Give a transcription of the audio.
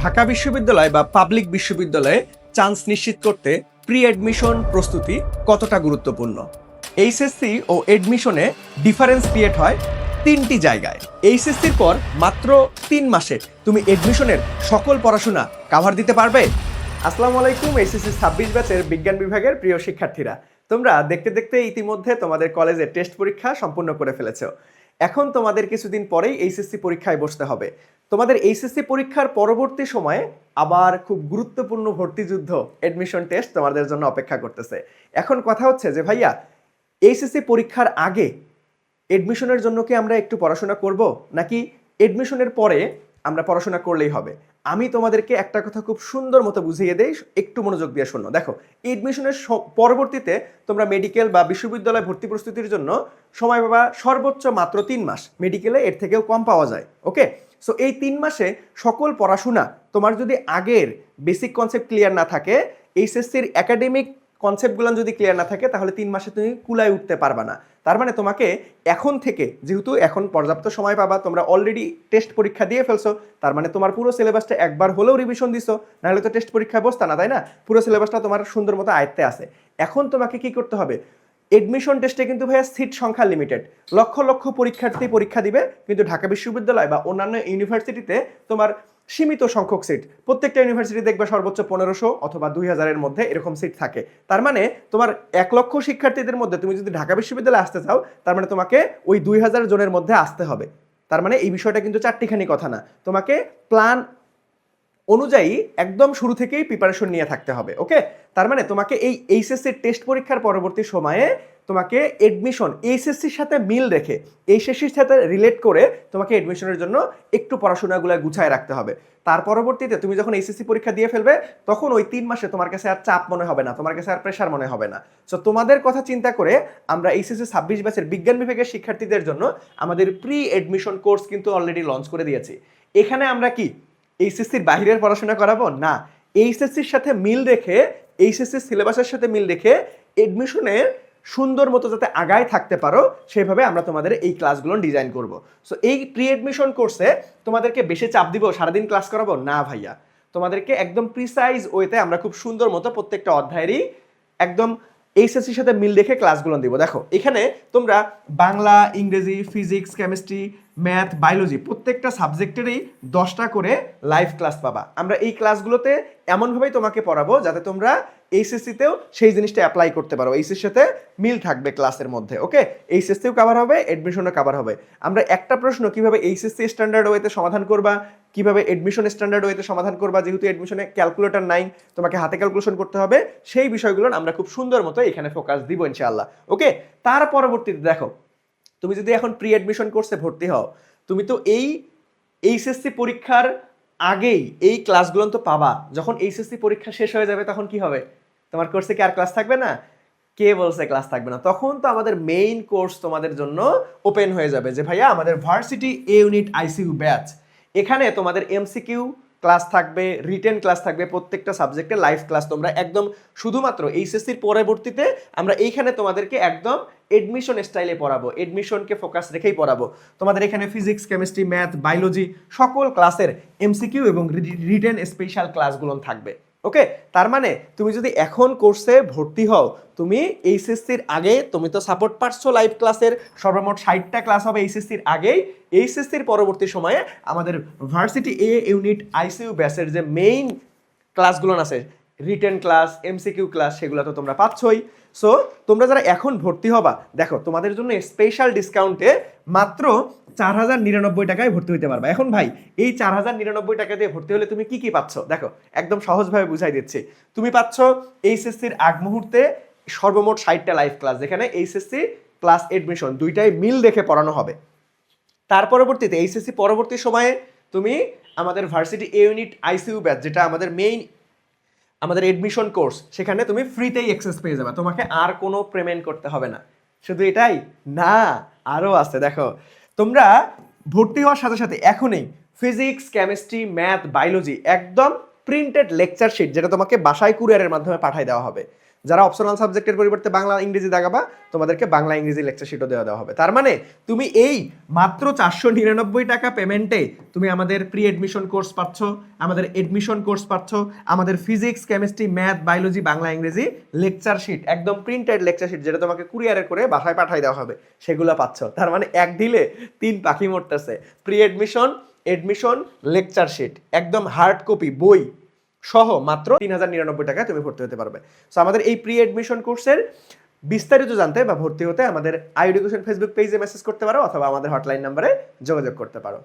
ঢাকা বিশ্ববিদ্যালয় বা পাবলিক বিশ্ববিদ্যালয়ে চান্স নিশ্চিত করতে প্রি অ্যাডমিশন প্রস্তুতি কতটা গুরুত্বপূর্ণ। এইচএসসি ও এডমিশনে ডিফারেন্স ক্রিয়েট হয় তিনটি জায়গায়। এইচএসসির পর মাত্র 3 মাসে তুমি এডমিশনের সকল পড়াশোনা কাভার দিতে পারবে। আসসালামু আলাইকুম, এইচএসসি 26 ব্যাচের বিজ্ঞান বিভাগের প্রিয় শিক্ষার্থীরা, তোমরা দেখতে দেখতে ইতিমধ্যে তোমাদের কলেজে টেস্ট পরীক্ষা সম্পূর্ণ করে ফেলেছো। এখন তোমাদের কিছুদিন পরেই এইচএসসি পরীক্ষায় বসতে হবে। তোমাদের এইচএসসি পরীক্ষার পরবর্তী সময়ে আবার খুব গুরুত্বপূর্ণ ভর্তি যুদ্ধ এডমিশন টেস্ট তোমাদের জন্য অপেক্ষা করতেছে। এখন কথা হচ্ছে যে ভাইয়া, এইচএসসি পরীক্ষার আগে এডমিশনের জন্য কি আমরা একটু পড়াশোনা করব, নাকি এডমিশনের পরে আমরা পড়াশোনা করলেই হবে? আমি তোমাদেরকে একটা কথা খুব সুন্দর মতো বুঝিয়ে দেই, একটু মনোযোগ দিয়ে শোনো। দেখো, এডমিশনের পরবর্তীতে তোমরা মেডিকেল বা বিশ্ববিদ্যালয় ভর্তি প্রস্তুতির জন্য সময় পাবা সর্বোচ্চ মাত্র 3 মাস। মেডিকেলে এর থেকেও কম পাওয়া যায়। ওকে, সো এই 3 মাসে সকল পড়াশোনা তোমার যদি আগের বেসিক কনসেপ্ট ক্লিয়ার না থাকে, এইচএসসির একাডেমিক কনসেপ্টগুলো যদি ক্লিয়ার না থাকে, তাহলে 3 মাসে তুমি কুলায় উঠতে পারবা না। তার মানে তোমাকে এখন থেকে, যেহেতু এখন পর্যাপ্ত সময় পাবা, তোমরা অলরেডি টেস্ট পরীক্ষা দিয়ে ফেলছো, তার মানে তোমার পুরো সিলেবাসটা একবার হলেও রিভিশন দিছো, নাহলে তো টেস্ট পরীক্ষায় বসতা না, তাই না? পুরো সিলেবাসটা তোমার সুন্দর মতো আয়ত্তে আছে। এখন তোমাকে কি করতে হবে? এডমিশন টেস্টে কিন্তু ভাইয়া সিট সংখ্যা লিমিটেড, লক্ষ লক্ষ পরীক্ষার্থী পরীক্ষা দিবে, কিন্তু ঢাকা বিশ্ববিদ্যালয় বা অন্যান্য ইউনিভার্সিটিতে তোমার সীমিত সংখ্যক সিট। প্রত্যেকটা ইউনিভার্সিটি দেখবে সর্বোচ্চ 1500 অথবা 2000-এর মধ্যে এরকম সিট থাকে। তার মানে তোমার 1 লক্ষ শিক্ষার্থীদের মধ্যে তুমি যদি ঢাকা বিশ্ববিদ্যালয়ে আসতে চাও, তার মানে তোমাকে ওই 2000 জনের মধ্যে আসতে হবে। তার মানে এই বিষয়টা কিন্তু চারটিখানি কথা না, তোমাকে প্ল্যান অনুযায়ী একদম শুরু থেকেই প্রিপারেশন নিয়ে থাকতে হবে। ওকে, তার মানে তোমাকে এই এইচএসসি টেস্ট পরীক্ষার পরবর্তী সময়ে তোমাকে এডমিশন এইচএসসির সাথে মিল রেখে, এইচএসসির সাথে রিলেট করে তোমাকে এডমিশনের জন্য একটু পড়াশোনাগুলো গুছায় রাখতে হবে। তার পরবর্তীতে তুমি যখন এইচএসসি পরীক্ষা দিয়ে ফেলবে, তখন ওই 3 মাসে তোমার কাছে আর চাপ মনে হবে না, তোমার কাছে আর প্রেশার মনে হবে না। সো তোমাদের কথা চিন্তা করে আমরা এইচএসসি 26 ব্যাচের বিজ্ঞান বিভাগের শিক্ষার্থীদের জন্য আমাদের প্রি এডমিশন কোর্স কিন্তু অলরেডি লঞ্চ করে দিয়েছি। এখানে আমরা কি এইচএসসির বাহিরের পড়াশোনা করাবো না, এইচএসসির সাথে মিল রেখে, এইচএসসির সিলেবাসের সাথে মিল রেখে এডমিশনের সুন্দর মতো যাতে আগায় থাকতে পারো, সেভাবে আমরা তোমাদের এই ক্লাসগুলো ডিজাইন করব। সো এই প্রি এডমিশন কোর্সে তোমাদেরকে বেশি চাপ দিব, সারাদিন ক্লাস করাবো না ভাইয়া। তোমাদেরকে একদম প্রিসাইজ ওয়েতে আমরা খুব সুন্দর মতো প্রত্যেকটা অধ্যায়েরই একদম এইচএসসির সাথে মিল রেখে ক্লাসগুলো দিব। দেখো, এখানে তোমরা বাংলা, ইংরেজি, ফিজিক্স, কেমিস্ট্রি, ম্যাথ, বায়োলজি প্রত্যেকটা সাবজেক্টেরই 10টা করে লাইভ ক্লাস পাবা। আমরা এই ক্লাসগুলোতে এমনভাবেই তোমাকে পড়াবো যাতে তোমরা এইচএসসিতেও সেই জিনিসটা অ্যাপ্লাই করতে পারো, এইচএসসির সাথে মিল থাকবে ক্লাসের মধ্যে। ওকে, এইচএসসিও কভার হবে, এডমিশনও কভার হবে। আমরা একটা প্রশ্ন কিভাবে এইচএসসি স্ট্যান্ডার্ড ওয়েতে সমাধান করবা, কিভাবে এডমিশন স্ট্যান্ডার্ড ওয়েতে সমাধান করবা, যেহেতু এডমিশনে ক্যালকুলেটর নাই, তোমাকে হাতে ক্যালকুলেশন করতে হবে, সেই বিষয়গুলো আমরা খুব সুন্দর মতো এখানে ফোকাস দিব ইনশাআল্লাহ। ওকে, তার পরবর্তীতে দেখো, তুমি যদি এখন প্রি অ্যাডমিশন কোর্সে ভর্তি হও, তুমি তো এই এইচএসসি পরীক্ষার আগেই এই ক্লাসগুলো তো পাবা। যখন এইচএসসি পরীক্ষা শেষ হয়ে যাবে, তখন কি হবে? তোমার কোর্সে কি আর ক্লাস থাকবে না? কে বলছে ক্লাস থাকবে না? তখন তো আমাদের মেইন কোর্স তোমাদের জন্য ওপেন হয়ে যাবে, যে ভাইয়া আমাদের ভার্সিটি এ ইউনিট আইসিইউ ব্যাচ। এখানে তোমাদের এমসিকিউ ক্লাস থাকবে, রিটেন ক্লাস থাকবে, প্রত্যেকটা সাবজেক্টে লাইভ ক্লাস। তোমরা একদম শুধুমাত্র এইচএসসির পরবর্তীতে আমরা এইখানে তোমাদেরকে একদম এডমিশন স্টাইলে পড়াবো, এডমিশনকে ফোকাস রেখেই পড়াবো। তোমাদের এখানে ফিজিক্স, কেমিস্ট্রি, ম্যাথ, বায়োলজি সকল ক্লাসের এমসিকিউ এবং রিটেন স্পেশাল ক্লাসগুলো থাকবে। ওকে, তার মানে তুমি যদি এখন কোর্সে ভর্তি হও, তুমি এইচএসসির আগে, তুমি তো সাপোর্ট পাচ্ছ লাইভ ক্লাসের, সর্বমোট 60টা ক্লাস হবে এইচএসসির আগেই। এইচএসসির পরবর্তী সময়ে আমাদের ভার্সিটি এ ইউনিট আইসিইউ ব্যাচের যে মেইন ক্লাসগুলো আছে, রিটেন ক্লাস, এমসিকিউ ক্লাস, সেগুলো তো তোমরা পাচ্ছই। সো তোমরা যারা এখন ভর্তি হবা, দেখো তোমাদের জন্য স্পেশাল ডিসকাউন্টে মাত্র 4099 টাকায় ভর্তি হতে পারবা। এখন ভাই, এই 4099 টাকা দিয়ে ভর্তি হলে তুমি কি কি পাচ্ছ? দেখো, একদম সহজভাবে বুঝাই দিচ্ছি। তুমি পাচ্ছ এইচএসসির আগ মুহূর্তে সর্বমোট 60টা লাইভ ক্লাস, যেখানে এইচএসসি প্লাস এডমিশন দুইটাই মিল রেখে পড়ানো হবে। তার পরবর্তীতে এইচএসসি পরবর্তী সময়ে তুমি আমাদের ভার্সিটি এ ইউনিট আইসিইউ ব্যাচ, যেটা আমাদের মেইন আমাদের এডমিশন কোর্স, সেখানে তুমি ফ্রিতেই অ্যাক্সেস পেয়ে যাবে, তোমাকে আর কোনো পেমেন্ট করতে হবে না। শুধু এটাই না, আরও আছে। দেখো, তোমরা ভর্তি হওয়ার সাথে সাথে এখনই ফিজিক্স, কেমিস্ট্রি, ম্যাথ, বায়োলজি একদম প্রিন্টেড লেকচার শিট, যেটা তোমাকে বাসায় কুরিয়ারের মাধ্যমে পাঠিয়ে দেওয়া হবে, যারা অপশনাল সাবজেক্টের পরিবর্তে বাংলা ইংরেজি দাগাবা তোমাদেরকে বাংলা ইংরেজি লেকচার শিটও দেওয়া হবে। তার মানে তুমি এই মাত্র 499 টাকা পেমেন্টে তুমি আমাদের প্রি এডমিশন কোর্স পাচ্ছ, আমাদের এডমিশন কোর্স পাচ্ছ, আমাদের physics, chemistry, math, biology, Bangla ইংরেজি লেকচার শিট, একদম প্রিন্টেড লেকচার শিট যেটা তোমাকে কুরিয়ারে করে বাসায় পাঠাই দেওয়া হবে, সেগুলো পাচ্ছ। তার মানে এক ঢিলে 3 পাখি মরতেছে। Pre admission, admission, lecture sheet, একদম হার্ড কপি বই সহ মাত্র 3099 টাকায় তুমি ভর্তি হতে পারবে। সো আমাদের এই প্রি এডমিশন কোর্সের বিস্তারিত জানতে বা ভর্তি হতে আমাদের আই এডুকেশন ফেসবুক পেজে মেসেজ করতে পারো অথবা আমাদের হটলাইন নাম্বারে যোগাযোগ করতে পারো।